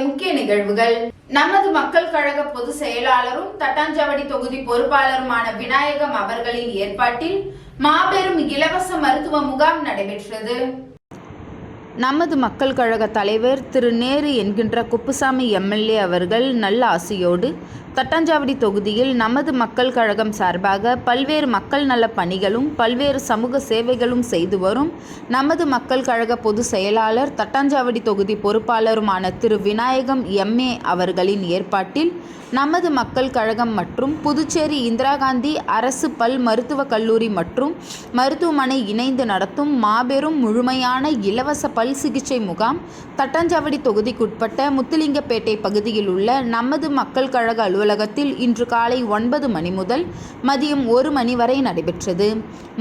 முக்கிய நிகழ்வுகள். நமது மக்கள் கழக பொதுச் செயலாளரும் தட்டாஞ்சாவடி தொகுதி பொறுப்பாளருமான விநாயகம் அவர்களின் ஏற்பாட்டில் மாபெரும் இலவச மருத்துவ முகாம் நடைபெற்றது. நமது மக்கள் கழக தலைவர் திரு நேரு என்கின்ற குப்புசாமி எம்எல்ஏ அவர்கள் நல்ல ஆசையோடு தட்டாஞ்சாவடி தொகுதியில் நமது மக்கள் கழகம் சார்பாக பல்வேறு மக்கள் நல பணிகளும் பல்வேறு சமூக சேவைகளும் செய்து வரும் நமது மக்கள் கழக பொதுச் செயலாளர் தட்டாஞ்சாவடி தொகுதி பொறுப்பாளருமான திரு விநாயகம் எம்ஏ அவர்களின் ஏற்பாட்டில் நமது மக்கள் கழகம் மற்றும் புதுச்சேரி இந்திரா காந்தி அரசு பல் மருத்துவக் கல்லூரி மற்றும் மருத்துவமனை இணைந்து நடத்தும் மாபெரும் முழுமையான இலவச பல் சிகிச்சை முகாம் தட்டாஞ்சாவடி தொகுதிக்குட்பட்ட முத்துலிங்கப்பேட்டை பகுதியில் உள்ள நமது மக்கள் கழக அலுவலகத்தில் இன்று காலை 9 மணி முதல் மதியம் 1 மணி வரை நடைபெற்றது.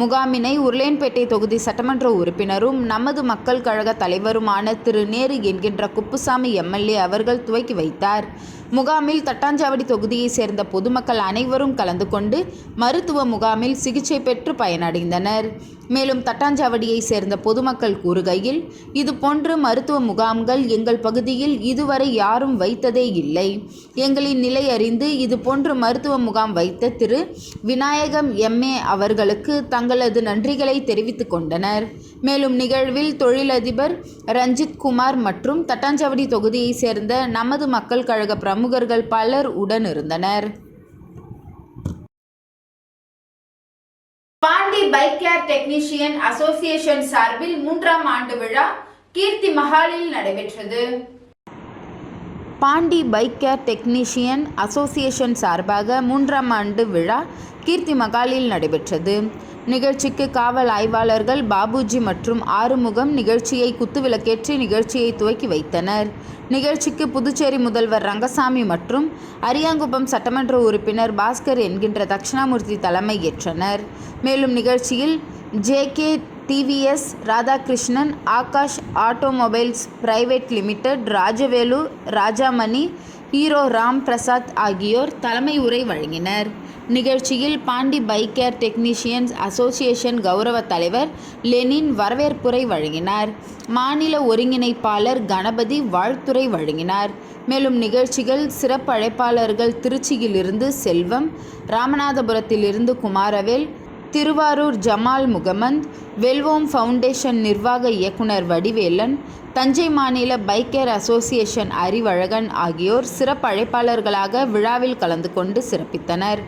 முகாமினை உருளையன்பேட்டை தொகுதி சட்டமன்ற உறுப்பினரும் நமது மக்கள் கழக தலைவருமான திரு நேரு என்கின்ற குப்புசாமி எம்எல்ஏ அவர்கள் துவக்கி வைத்தார். முகாமில் தட்டாஞ்சாவடி தொகுதியை சேர்ந்த பொதுமக்கள் அனைவரும் கலந்து கொண்டு மருத்துவ முகாமில் சிகிச்சை பெற்று பயனடைந்தனர். மேலும் தட்டாஞ்சாவடியை சேர்ந்த பொதுமக்கள் கூறுகையில், இதுபோன்று மருத்துவ முகாம்கள் எங்கள் பகுதியில் இதுவரை யாரும் வைத்ததே இல்லை. எங்களின் நிலை அறிந்து இதுபோன்று மருத்துவ முகாம் வைத்த திரு விநாயகம் எம்ஏ அவர்களுக்கு தங்களது நன்றிகளை தெரிவித்துக் கொண்டனர். மேலும் நிகழ்வில் தொழிலதிபர் ரஞ்சித் குமார் மற்றும் தட்டாஞ்சாவடி தொகுதியை சேர்ந்த நமது மக்கள் கழக பிரமுகர்கள் பலர் உடன் இருந்தனர். Pondy bike care technician association சார்பில் 3ஆம் ஆண்டு விழா கீர்த்தி மஹாலில் நடைபெற்றது. Pondy bike care technician association சார்பாக 3ஆம் ஆண்டு விழா கீர்த்தி மஹாலில் நடைபெற்றது. நிகழ்ச்சிக்கு காவல் ஆய்வாளர்கள் பாபுஜி மற்றும் ஆறுமுகம் நிகழ்ச்சியை குத்துவிளக்கேற்றி நிகழ்ச்சியை துவக்கி வைத்தனர். நிகழ்ச்சிக்கு புதுச்சேரி முதல்வர் ரங்கசாமி மற்றும் அரியாங்குப்பம் சட்டமன்ற உறுப்பினர் பாஸ்கர் என்கின்ற தட்சிணாமூர்த்தி தலைமை ஏற்றனர். மேலும் நிகழ்ச்சியில் JK TVS Radhakrishnan, Aakash automobiles private limited, Rajavelu, Rajamani, Hero Ram Prasad ஆகியோர் தலைமை உரை வழங்கினர். நிகழ்ச்சியில் Pondy bike care technicians association கௌரவ தலைவர் லெனின் வரவேற்புரை வழங்கினார். மாநில ஒருங்கிணைப்பாளர் கணபதி வாழ்த்துரை வழங்கினார். மேலும் நிகழ்ச்சிகள் சிறப்பு அழைப்பாளர்கள் திருச்சியிலிருந்து செல்வம், ராமநாதபுரத்திலிருந்து குமாரவேல், திருவாரூர் ஜமால் முகமது, வெல்வோம் ஃபவுண்டேஷன் நிர்வாக இயக்குனர் வடிவேலன், தஞ்சை மாநில பைக் கேர் அசோசியேஷன் அறிவழகன் ஆகியோர் சிறப்பு அழைப்பாளர்களாக விழாவில் கலந்து கொண்டு சிறப்பித்தனர்.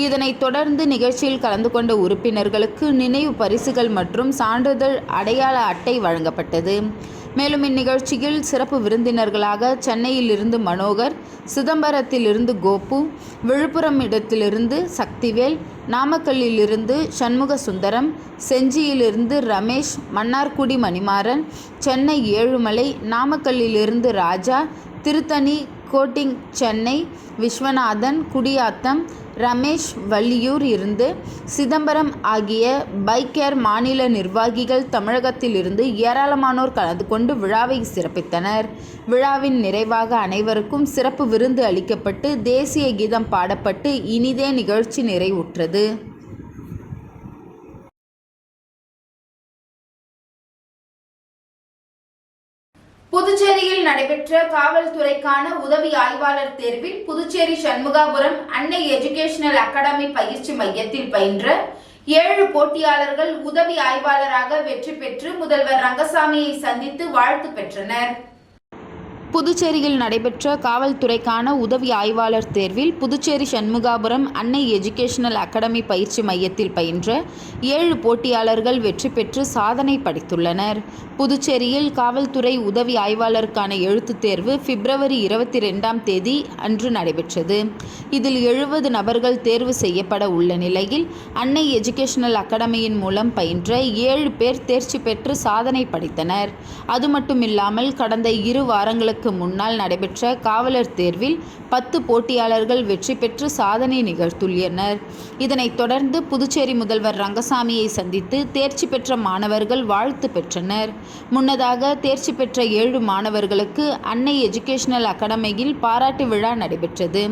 இதனைத் தொடர்ந்து நிகழ்ச்சியில் கலந்து கொண்ட உறுப்பினர்களுக்கு நினைவு பரிசுகள் மற்றும் சான்றிதழ் அடையாள அட்டை வழங்கப்பட்டது. மேலும் இந்நிகழ்ச்சியில் சிறப்பு விருந்தினர்களாக சென்னையிலிருந்து மனோகர், சிதம்பரத்திலிருந்து கோபு, விழுப்புரம் இடத்திலிருந்து சக்திவேல், நாமக்கல்லிலிருந்து சண்முக சுந்தரம், செஞ்சியிலிருந்து ரமேஷ், மன்னார்குடி மணிமாறன், சென்னை ஏழுமலை, நாமக்கல்லிலிருந்து ராஜா, திருத்தணி கோட்டிங் சென்னை விஸ்வநாதன், குடியாத்தம் ரமேஷ், வள்ளியூர் இருந்து சிதம்பரம் ஆகிய பைக் கேர் மாநில நிர்வாகிகள் தமிழகத்திலிருந்து ஏராளமானோர் கலந்து கொண்டு விழாவை சிறப்பித்தனர். விழாவின் நிறைவாக அனைவருக்கும் சிறப்பு விருந்து அளிக்கப்பட்டு தேசிய கீதம் பாடப்பட்டு இனிதே நிகழ்ச்சி நிறைவுற்றது. புதுச்சேரியில் நடைபெற்ற காவல்துறைக்கான உதவி ஆய்வாளர் தேர்வில் புதுச்சேரி சண்முகாபுரம் அன்னை எஜுகேஷனல் அகாடமி பயிற்சி மையத்தில் பயின்ற 7 போட்டியாளர்கள் உதவி ஆய்வாளராக வெற்றி பெற்று முதல்வர் ரங்கசாமியை சந்தித்து வாழ்த்து பெற்றனர். புதுச்சேரியில் நடைபெற்ற காவல்துறைக்கான உதவி ஆய்வாளர் தேர்வில் புதுச்சேரி சண்முகாபுரம் அன்னை எஜுகேஷனல் அகாடமி பயிற்சி மையத்தில் பயின்ற 7 போட்டியாளர்கள் வெற்றி பெற்று சாதனை படைத்துள்ளனர். புதுச்சேரியில் காவல்துறை உதவி ஆய்வாளருக்கான எழுத்துத் தேர்வு பிப்ரவரி 22ஆம் தேதி அன்று நடைபெற்றது. இதில் 70 நபர்கள் தேர்வு செய்யப்பட உள்ள நிலையில் அன்னை எஜுகேஷனல் அகாடமியின் மூலம் பயின்ற 7 பேர் தேர்ச்சி பெற்று சாதனை படைத்தனர். அது மட்டுமில்லாமல் கடந்த 2 வாரங்களுக்கு முன்னால் நடைபெற்ற காவலர் தேர்வில் 10 போட்டியாளர்கள் வெற்றி பெற்று சாதனை நிகழ்த்தியுள்ளனர். இதனைத் தொடர்ந்து புதுச்சேரி முதல்வர் ரங்கசாமியை சந்தித்து தேர்ச்சி பெற்ற மாணவர்கள் வாழ்த்து பெற்றனர். முன்னதாக தேர்ச்சி பெற்ற 7 மாணவர்களுக்கு அன்னை எஜுகேஷனல் அகாடமியில் பாராட்டு விழா நடைபெற்றது.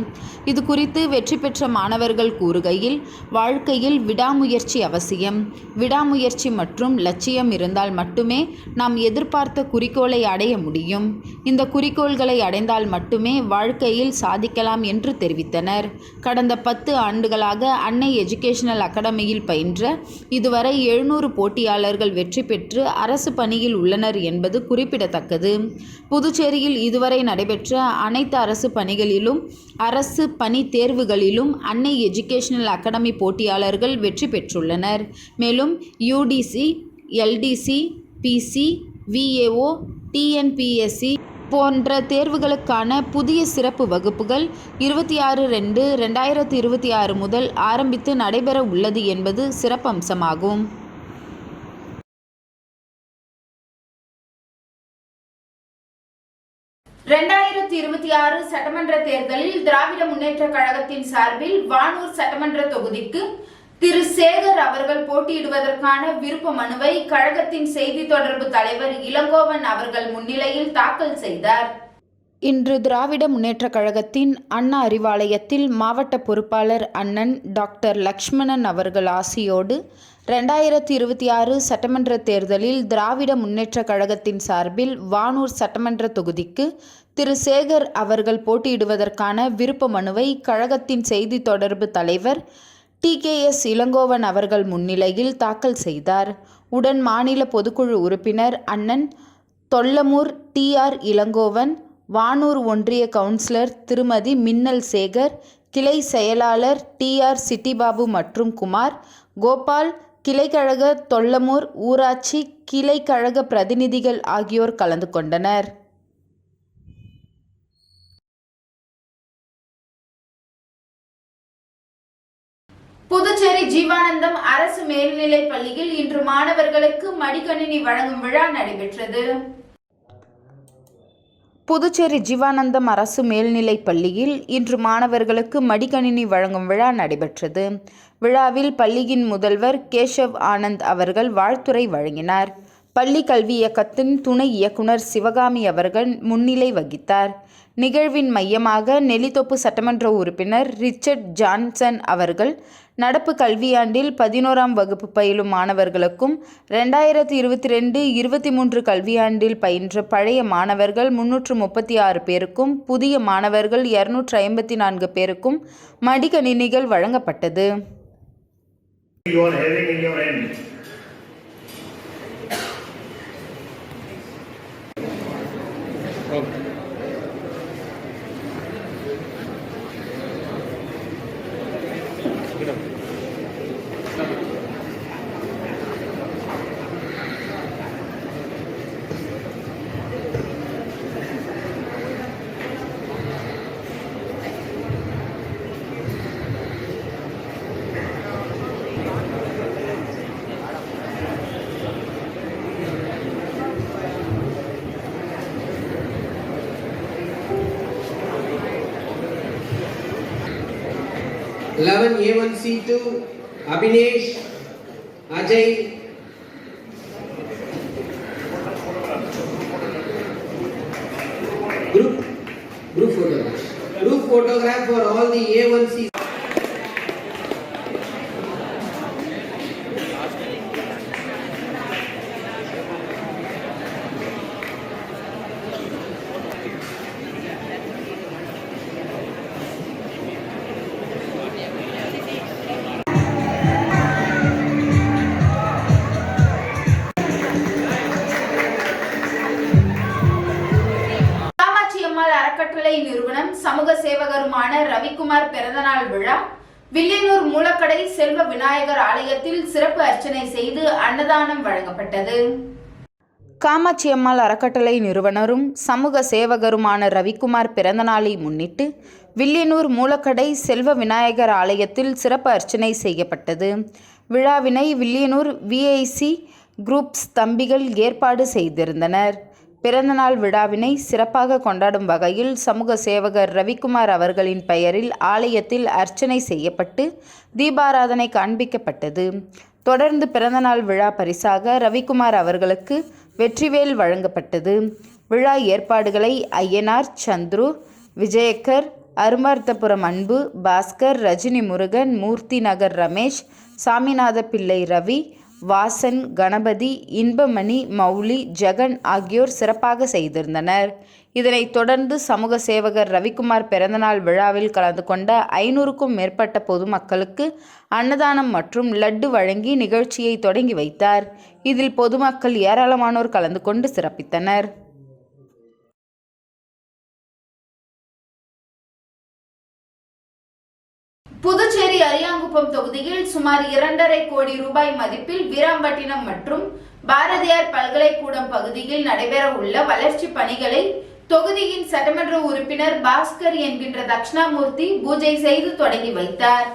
இது குறித்து வெற்றி பெற்ற மாணவர்கள் கூறுகையில், வாழ்க்கையில் விடாமுயற்சி அவசியம். விடாமுயற்சி மற்றும் லட்சியம் இருந்தால் மட்டுமே நாம் எதிர்பார்த்த குறிக்கோளை அடைய முடியும். இந்த குறிக்கோள்களை அடைந்தால் மட்டுமே வாழ்க்கையில் சாதிக்கலாம் என்று தெரிவித்தனர். கடந்த 10 ஆண்டுகளாக அன்னை எஜுகேஷனல் அகாடமியில் பயின்ற இதுவரை 700 போட்டியாளர்கள் வெற்றி பெற்று அரசு பணியில் உள்ளனர் என்பது குறிப்பிடத்தக்கது. புதுச்சேரியில் இதுவரை நடைபெற்ற அனைத்து அரசு பணிகளிலும் அரசு பணி தேர்வுகளிலும் அன்னை எஜுகேஷனல் அகாடமி போட்டியாளர்கள் வெற்றி பெற்றுள்ளனர். மேலும் UDC, LDC, PC, VAO, TNPSC போன்ற தேர்வுகளுக்கான புதிய சிறப்பு வகுப்புகள் 26/2/2026 முதல் ஆரம்பித்து நடைபெற உள்ளது என்பது சிறப்பம்சமாகும். சட்டமன்ற தேர்தலில் திராவிட முன்னேற்ற கழகத்தின் சார்பில் வானூர் சட்டமன்ற தொகுதிக்கு திரு சேகர் அவர்கள் போட்டியிடுவதற்கான விருப்ப மனுவை கழகத்தின் செய்தி தொடர்பு தலைவர் இளங்கோவன் அவர்கள் முன்னிலையில் தாக்கல் செய்தார். இன்று திராவிட முன்னேற்ற கழகத்தின் அண்ணா அறிவாலயத்தில் மாவட்ட பொறுப்பாளர் அண்ணன் டாக்டர் லக்ஷ்மணன் அவர்கள் ஆசியோடு 2026 சட்டமன்ற தேர்தலில் திராவிட முன்னேற்ற கழகத்தின் சார்பில் வானூர் சட்டமன்ற தொகுதிக்கு திரு சேகர் அவர்கள் போட்டியிடுவதற்கான விருப்ப மனுவை கழகத்தின் செய்தி தொடர்பு தலைவர் TKS இளங்கோவன் அவர்கள் முன்னிலையில் தாக்கல் செய்தார். உடன் மாநில பொதுக்குழு உறுப்பினர் அண்ணன் தொல்லமூர் TR இளங்கோவன், வானூர் ஒன்றிய கவுன்சிலர் திருமதி மின்னல் சேகர், கிளை செயலாளர் TR சிட்டிபாபு மற்றும் குமார், கோபால், கிளைக்கழக தொல்லமூர் ஊராட்சி கிளைக்கழக பிரதிநிதிகள் ஆகியோர் கலந்து கொண்டனர். புதுச்சேரி ஜீவானந்தம் அரசு மேல்நிலைப் பள்ளியில் இன்று மாணவர்களுக்கு மடிக்கணினி வழங்கும் விழா நடைபெற்றது. புதுச்சேரி ஜீவானந்தம் அரசு மேல்நிலைப் பள்ளியில் இன்று மாணவர்களுக்கு மடிக்கணினி வழங்கும் விழா நடைபெற்றது. விழாவில் பள்ளியின் முதல்வர் கேசவ் ஆனந்த் அவர்கள் வாழ்த்துரை வழங்கினார். பள்ளி கல்வி இயக்கத்தின் துணை இயக்குனர் சிவகாமி அவர்கள் முன்னிலை வகித்தார். நிகழ்வின் மையமாக நெல்லித்தோப்பு சட்டமன்ற உறுப்பினர் ரிச்சர்ட் ஜான்சன் அவர்கள் நடப்பு கல்வியாண்டில் 11ஆம் வகுப்பு பயிலும் மாணவர்களுக்கும் 2022-23 கல்வியாண்டில் பயின்ற பழைய மாணவர்கள் 336 பேருக்கும் புதிய மாணவர்கள் 254 பேருக்கும் மடிக்கணினிகள் வழங்கப்பட்டது. A1C2 Abhinesh Ajay group photograph for all the A1C. அறக்கட்டளை நிறுவனம் சமூக சேவகருமான ரவிக்குமார் பிறந்தநாள் விழா வில்லியனூர் மூலக்கடை செல்வ விநாயகர் ஆலயத்தில் சிறப்பு அர்ச்சனை செய்து அன்னதானம் வழங்கப்பட்டது. காமாட்சி அம்மாள் அறக்கட்டளை நிறுவனரும் சமூக சேவகருமான ரவிக்குமார் பிறந்தநாளை முன்னிட்டு வில்லியனூர் மூலக்கடை செல்வ விநாயகர் ஆலயத்தில் சிறப்பு அர்ச்சனை செய்யப்பட்டது. விழாவினை வில்லியனூர் VIC குரூப்ஸ் தம்பிகள் ஏற்பாடு செய்திருந்தனர். பிறந்தநாள் விழாவினை சிறப்பாக கொண்டாடும் வகையில் சமூக சேவகர் ரவிக்குமார் அவர்களின் பெயரில் ஆலயத்தில் அர்ச்சனை செய்யப்பட்டு தீபாராதனை காண்பிக்கப்பட்டது. தொடர்ந்து பிறந்தநாள் விழா பரிசாக ரவிக்குமார் அவர்களுக்கு வெற்றிவேல் வழங்கப்பட்டது. விழா ஏற்பாடுகளை ஐயனார் சந்துரு, விஜயக்கர், அருமார்த்தபுரம் அன்பு, பாஸ்கர், ரஜினி முருகன், மூர்த்தி நகர் ரமேஷ், சாமிநாத பிள்ளை ரவி, வாசன், கணபதி, இன்பமணி, மௌலி, ஜெகன் ஆகியோர் சிறப்பாக செய்திருந்தனர். இதனைத் தொடர்ந்து சமூக சேவகர் ரவிக்குமார் பிறந்தநாள் விழாவில் கலந்து கொண்ட 500க்கும் மேற்பட்ட பொதுமக்களுக்கு அன்னதானம் மற்றும் லட்டு வழங்கி நிகழ்ச்சியை தொடங்கி வைத்தார். இதில் பொதுமக்கள் ஏராளமானோர் கலந்து கொண்டு சிறப்பித்தனர். புதுச்சேரி அரியாங்குப்பம் தொகுதியில் சுமார் 2.5 கோடி ரூபாய் மதிப்பில் வீராம்பட்டினம் மற்றும் பாரதியார் பல்கலைக்கூடம் பகுதியில் நடைபெற உள்ள வளர்ச்சி பணிகளை தொகுதியின் சட்டமன்ற உறுப்பினர் பாஸ்கர் என்கின்ற தட்சிணாமூர்த்தி பூஜை செய்து தொடங்கி வைத்தார்.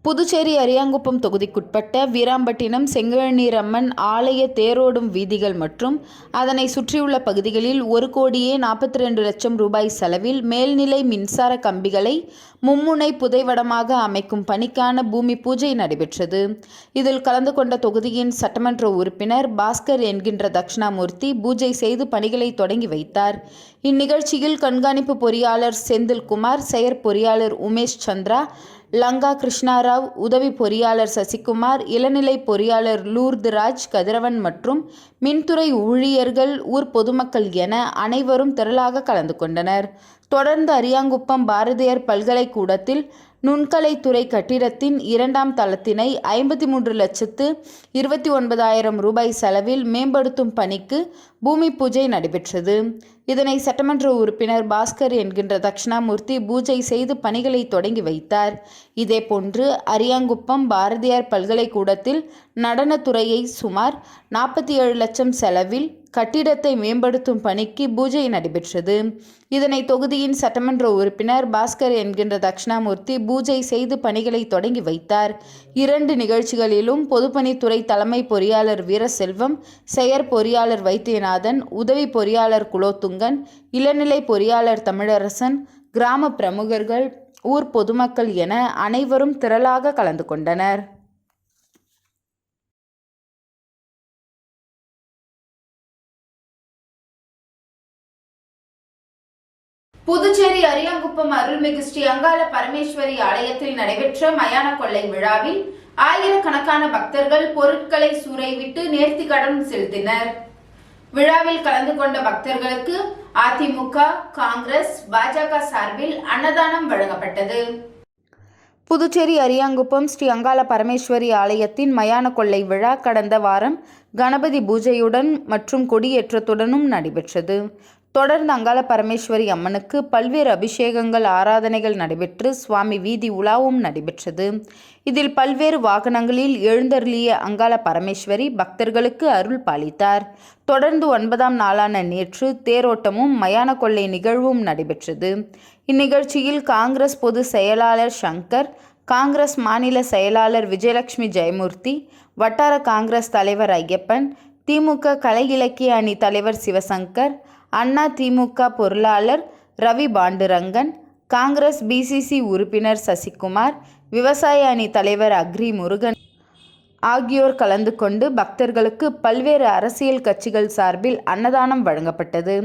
புதுச்சேரி அரியாங்குப்பம் தொகுதிக்குட்பட்ட வீராம்பட்டினம் செங்கழநீரம்மன் ஆலய தேரோடும் வீதிகள் மற்றும் அதனை சுற்றியுள்ள பகுதிகளில் 1,42,00,000 ரூபாய் செலவில் மேல்நிலை மின்சார கம்பிகளை மும்முனை புதைவடமாக அமைக்கும் பணிக்கான பூமி பூஜை நடைபெற்றது. இதில் கலந்து கொண்ட தொகுதியின் சட்டமன்ற உறுப்பினர் பாஸ்கர் என்கின்ற தட்சிணாமூர்த்தி பூஜை செய்து பணிகளை தொடங்கி வைத்தார். இந்நிகழ்ச்சியில் கண்காணிப்பு பொறியாளர் செந்தில்குமார், செயற் பொறியாளர் உமேஷ் சந்திரா, லங்கா கிருஷ்ணாராவ், உதவி பொறியாளர் சசிகுமார், இளநிலை பொறியாளர் லூர்துராஜ் கதிரவன் மற்றும் மின்துறை ஊழியர்கள், ஊர் பொதுமக்கள் என அனைவரும் திரளாக கலந்து கொண்டனர். தொடர்ந்து அரியாங்குப்பம் பாரதியார் பல்கலைக்கூடத்தில் நுண்கலைத்துறை கட்டிடத்தின் 2ஆம் தளத்தினை 53,29,000 ரூபாய் செலவில் மேம்படுத்தும் பணிக்கு பூமி பூஜை நடைபெற்றது. இதனை சட்டமன்ற உறுப்பினர் பாஸ்கர் என்கின்ற தட்சிணாமூர்த்தி பூஜை செய்து பணிகளை தொடங்கி வைத்தார். இதேபோன்று அரியாங்குப்பம் பாரதியார் பல்கலைக்கூடத்தில் நடனத்துறையை சுமார் 47 லட்சம் செலவில் கட்டிடத்தை மேம்படுத்தும் பணிக்கு பூஜை நடைபெற்றது. இதனை தொகுதியின் சட்டமன்ற உறுப்பினர் பாஸ்கர் என்கின்ற தட்சிணாமூர்த்தி பூஜை செய்து பணிகளை தொடங்கி வைத்தார். 2 நிகழ்ச்சிகளிலும் பொதுப்பணித்துறை தலைமை பொறியாளர் வீரசெல்வம், செயற் பொறியாளர் வைத்தியநாதன், உதவி பொறியாளர் குலோத்துங்கன், இளநிலை பொறியாளர் தமிழரசன், கிராம பிரமுகர்கள், ஊர் பொதுமக்கள் என அனைவரும் திரளாக கலந்து கொண்டனர். புதுச்சேரி அரியாங்குப்பம் அருள்மிகு ஸ்ரீ அங்காள பரமேஸ்வரி ஆலயத்தில் நடைபெற்ற மயான கொள்ளை விழாவில் ஆயிரக்கணக்கான பக்தர்கள் பொருட்களை சூறைவிட்டு நேர்த்திக்கடன் செலுத்தினர். விழாவில் கலந்து கொண்ட பக்தர்களுக்கு அதிமுக, காங்கிரஸ், பாஜக சார்பில் அன்னதானம் வழங்கப்பட்டது. புதுச்சேரி அரியாங்குப்பம் ஸ்ரீ அங்காள பரமேஸ்வரி ஆலயத்தின் மயான கொள்ளை விழா கடந்த வாரம் கணபதி பூஜையுடன் மற்றும் கொடியேற்றத்துடனும் நடைபெற்றது. தொடர்ந்து அங்காள பரமேஸ்வரி அம்மனுக்கு பல்வேறு அபிஷேகங்கள், ஆராதனைகள் நடைபெற்று சுவாமி வீதி உலாவும் நடைபெற்றது. இதில் பல்வேறு வாகனங்களில் எழுந்தருளிய அங்காள பரமேஸ்வரி பக்தர்களுக்கு அருள் பாலித்தார். தொடர்ந்து 9ஆம் நாளான நேற்று தேரோட்டமும் மயான கொள்ளை நிகழ்வும் நடைபெற்றது. இந்நிகழ்ச்சியில் காங்கிரஸ் பொதுச் செயலாளர் சங்கர், காங்கிரஸ் மாநில செயலாளர் விஜயலட்சுமி ஜெயமூர்த்தி, வட்டார காங்கிரஸ் தலைவர் ஐயப்பன், திமுக கலை இலக்கிய அணி தலைவர் சிவசங்கர், அண்ணா திமுக பொருளாளர் ரவி பாண்டுரங்கன், காங்கிரஸ் பிசிசி உறுப்பினர் சசிகுமார், விவசாய அணி தலைவர் அக்ரி முருகன் ஆகியோர் கலந்து கொண்டு பக்தர்களுக்கு பல்வேறு அரசியல் கட்சிகள் சார்பில் அன்னதானம் வழங்கப்பட்டது.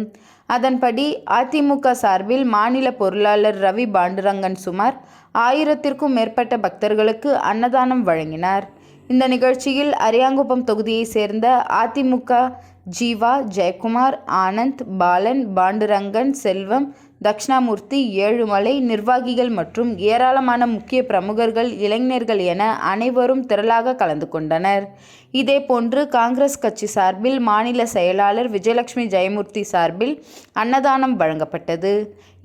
அதன்படி அதிமுக சார்பில் மாநில பொருளாளர் ரவி பாண்டுரங்கன் சுமார் 1000க்கும் மேற்பட்ட பக்தர்களுக்கு அன்னதானம் வழங்கினார். இந்த நிகழ்ச்சியில் அரியாங்குப்பம் தொகுதியை சேர்ந்த அதிமுக ஜீவா, ஜெயக்குமார், ஆனந்த், பாலன், பாண்டுரங்கன், செல்வம், தட்சிணாமூர்த்தி, ஏழுமலை நிர்வாகிகள் மற்றும் ஏராளமான முக்கிய பிரமுகர்கள், இளைஞர்கள் என அனைவரும் திரளாக கலந்து கொண்டனர். இதேபோன்று காங்கிரஸ் கட்சி சார்பில் மாநில செயலாளர் விஜயலட்சுமி ஜெயமூர்த்தி சார்பில் அன்னதானம் வழங்கப்பட்டது.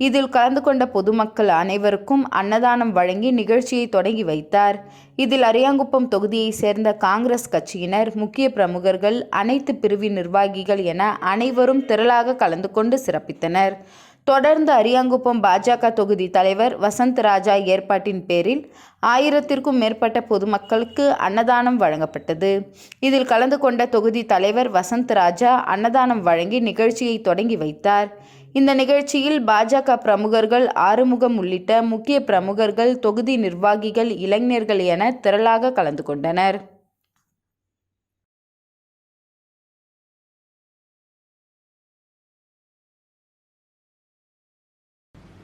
இதில் கலந்து கொண்ட பொதுமக்கள் அனைவருக்கும் அன்னதானம் வழங்கி நிகழ்ச்சியை தொடங்கி வைத்தார். இதில் அரியாங்குப்பம் தொகுதியை சேர்ந்த காங்கிரஸ் கட்சியினர், முக்கிய பிரமுகர்கள், அனைத்து பிரிவு நிர்வாகிகள் என அனைவரும் திரளாக கலந்து கொண்டு சிறப்பித்தனர். தொடர்ந்து அரியாங்குப்பம் பாஜக தொகுதி தலைவர் வசந்த் ராஜா ஏற்பாட்டின் பேரில் 1000க்கும் மேற்பட்ட பொதுமக்களுக்கு அன்னதானம் வழங்கப்பட்டது. இதில் கலந்து கொண்ட தொகுதி தலைவர் வசந்த் ராஜா அன்னதானம் வழங்கி நிகழ்ச்சியை தொடங்கி வைத்தார். இந்த நிகழ்ச்சியில் பாஜக பிரமுகர்கள், ஆறுமுகம் உள்ளிட்ட முக்கிய பிரமுகர்கள், தொகுதி நிர்வாகிகள், இளைஞர்கள் என திரளாக கலந்து கொண்டனர்.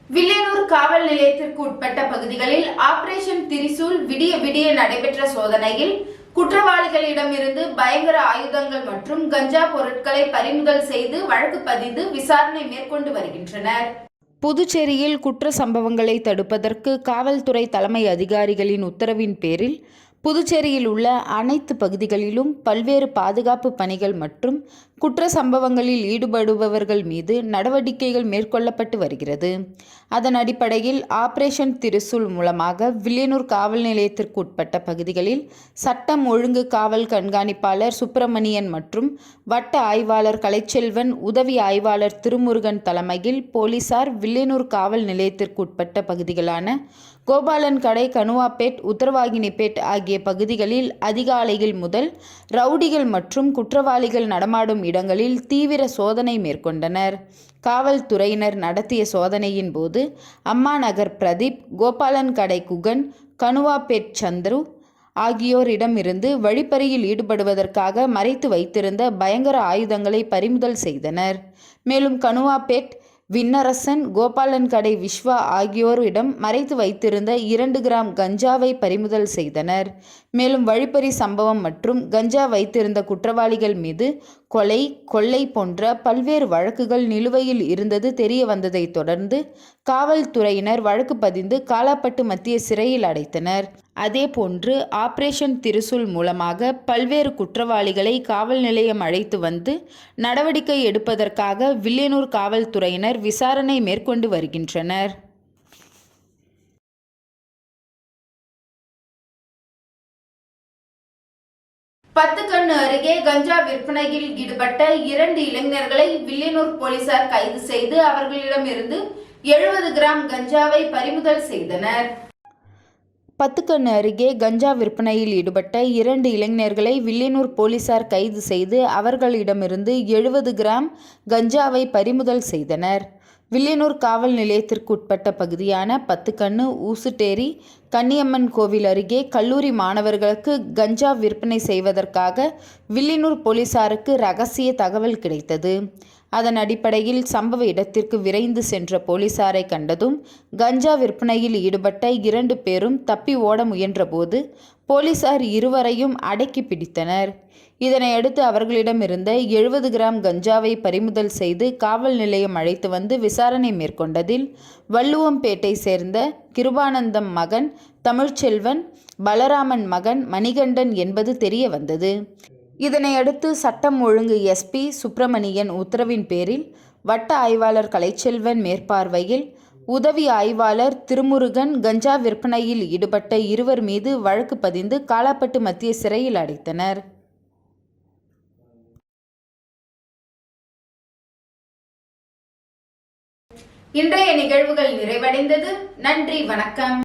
வில்லியனூர் காவல் நிலையத்திற்கு உட்பட்ட பகுதிகளில் ஆபரேஷன் திரிசூல் விடிய விடிய நடைபெற்ற சோதனையில் குற்றவாளிகளிடமிருந்து பயங்கர ஆயுதங்கள் மற்றும் கஞ்சா பொருட்களை பறிமுதல் செய்து வழக்கு பதிந்து விசாரணை மேற்கொண்டு வருகின்றனர். புதுச்சேரியில் குற்ற சம்பவங்களை தடுப்பதற்கு காவல்துறை தலைமை அதிகாரிகளின் உத்தரவின் பேரில் புதுச்சேரியில் உள்ள அனைத்து பகுதிகளிலும் பல்வேறு பாதுகாப்பு பணிகள் மற்றும் குற்ற சம்பவங்களில் ஈடுபடுபவர்கள் மீது நடவடிக்கைகள் மேற்கொள்ளப்பட்டு வருகிறது. அதன் அடிப்படையில் ஆபரேஷன் திரிசூல் மூலமாக வில்லியனூர் காவல் நிலையத்திற்கு உட்பட்ட பகுதிகளில் சட்டம் ஒழுங்கு காவல் கண்காணிப்பாளர் சுப்பிரமணியன் மற்றும் வட்ட ஆய்வாளர் கலைச்செல்வன், உதவி ஆய்வாளர் திருமுருகன் தலைமையில் போலீசார் வில்லியனூர் காவல் நிலையத்திற்கு உட்பட்ட பகுதிகளான கோபாலன் கடை, கனுவாப்பேட், உத்தரவாகினிப்பேட் ஆகிய பகுதிகளில் அதிகாலையில் முதல் ரவுடிகள் மற்றும் குற்றவாளிகள் நடமாடும் இடங்களில் தீவிர சோதனை மேற்கொண்டனர். காவல்துறையினர் நடத்திய சோதனையின் போது அம்மாநகர் பிரதீப், கோபாலன் கடை குகன், கனுவாப்பேட் சந்துரு ஆகியோரிடமிருந்து வழிப்பறியில் ஈடுபடுவதற்காக மறைத்து வைத்திருந்த பயங்கர ஆயுதங்களை பறிமுதல் செய்தனர். மேலும் கனுவாப்பேட் விண்ணரசன், கோபாலன் கடை விஸ்வா ஆகியோரிடம் மறைத்து வைத்திருந்த 2 கிராம் கஞ்சாவை பறிமுதல் செய்தனர். மேலும் வழிப்பறி சம்பவம் மற்றும் கஞ்சா வைத்திருந்த குற்றவாளிகள் மீது கொலை, கொள்ளை போன்ற பல்வேறு வழக்குகள் நிலுவையில் இருந்தது தெரிய வந்ததை தொடர்ந்து காவல்துறையினர் வழக்கு பதிந்து காலாப்பட்டு மத்திய சிறையில் அடைத்தனர். அதேபோன்று ஆபரேஷன் திரிசூல் மூலமாக பல்வேறு குற்றவாளிகளை காவல் நிலையம் அழைத்து வந்து நடவடிக்கை எடுப்பதற்காக வில்லியனூர் காவல்துறையினர் விசாரணை மேற்கொண்டு வருகின்றனர். பத்துக்கண்ணு அருகே கஞ்சா விற்பனையில் ஈடுபட்ட 2 இளைஞர்களை வில்லியனூர் போலீசார் கைது செய்து அவர்களிடமிருந்து 70 கிராம் கஞ்சாவை பறிமுதல் செய்தனர். பத்துக்கண்ணு அருகே கஞ்சா விற்பனையில் ஈடுபட்ட 2 இளைஞர்களை வில்லியனூர் போலீசார் கைது செய்து அவர்களிடமிருந்து 70 கிராம் கஞ்சாவை பறிமுதல் செய்தனர். வில்லியனூர் காவல் நிலையத்திற்கு உட்பட்ட பகுதியான பத்துக்கண்ணு, ஊசுட்டேரி, கன்னியம்மன் கோவில் அருகே கல்லூரி மாணவர்களுக்கு கஞ்சா விற்பனை செய்வதற்காக வில்லியனூர் போலீசாருக்கு ரகசிய தகவல் கிடைத்தது. அதன் அடிப்படையில் சம்பவ இடத்திற்கு விரைந்து சென்ற போலீசாரை கண்டதும் கஞ்சா விற்பனையில் ஈடுபட்ட 2 பேரும் தப்பி ஓட முயன்றபோது போலீசார் இருவரையும் அடக்கி பிடித்தனர். இதனையடுத்து அவர்களிடமிருந்த 70 கிராம் கஞ்சாவை பறிமுதல் செய்து காவல் நிலையம் அழைத்து வந்து விசாரணை மேற்கொண்டதில் வள்ளுவம்பேட்டை சேர்ந்த கிருபானந்தம் மகன் தமிழ்ச்செல்வன், பலராமன் மகன் மணிகண்டன் என்பது தெரிய வந்தது. இதனையடுத்து சட்டம் ஒழுங்கு எஸ்பி சுப்பிரமணியன் உத்தரவின் பேரில் வட்ட ஆய்வாளர் கலைச்செல்வன் மேற்பார்வையில் உதவி ஆய்வாளர் திருமுருகன் கஞ்சா விற்பனையில் ஈடுபட்ட 2 மீது வழக்கு பதிந்து காலாப்பட்டு மத்திய சிறையில் அடைத்தனர். இன்றைய நிகழ்வுகள் நிறைவடைந்தது. நன்றி, வணக்கம்.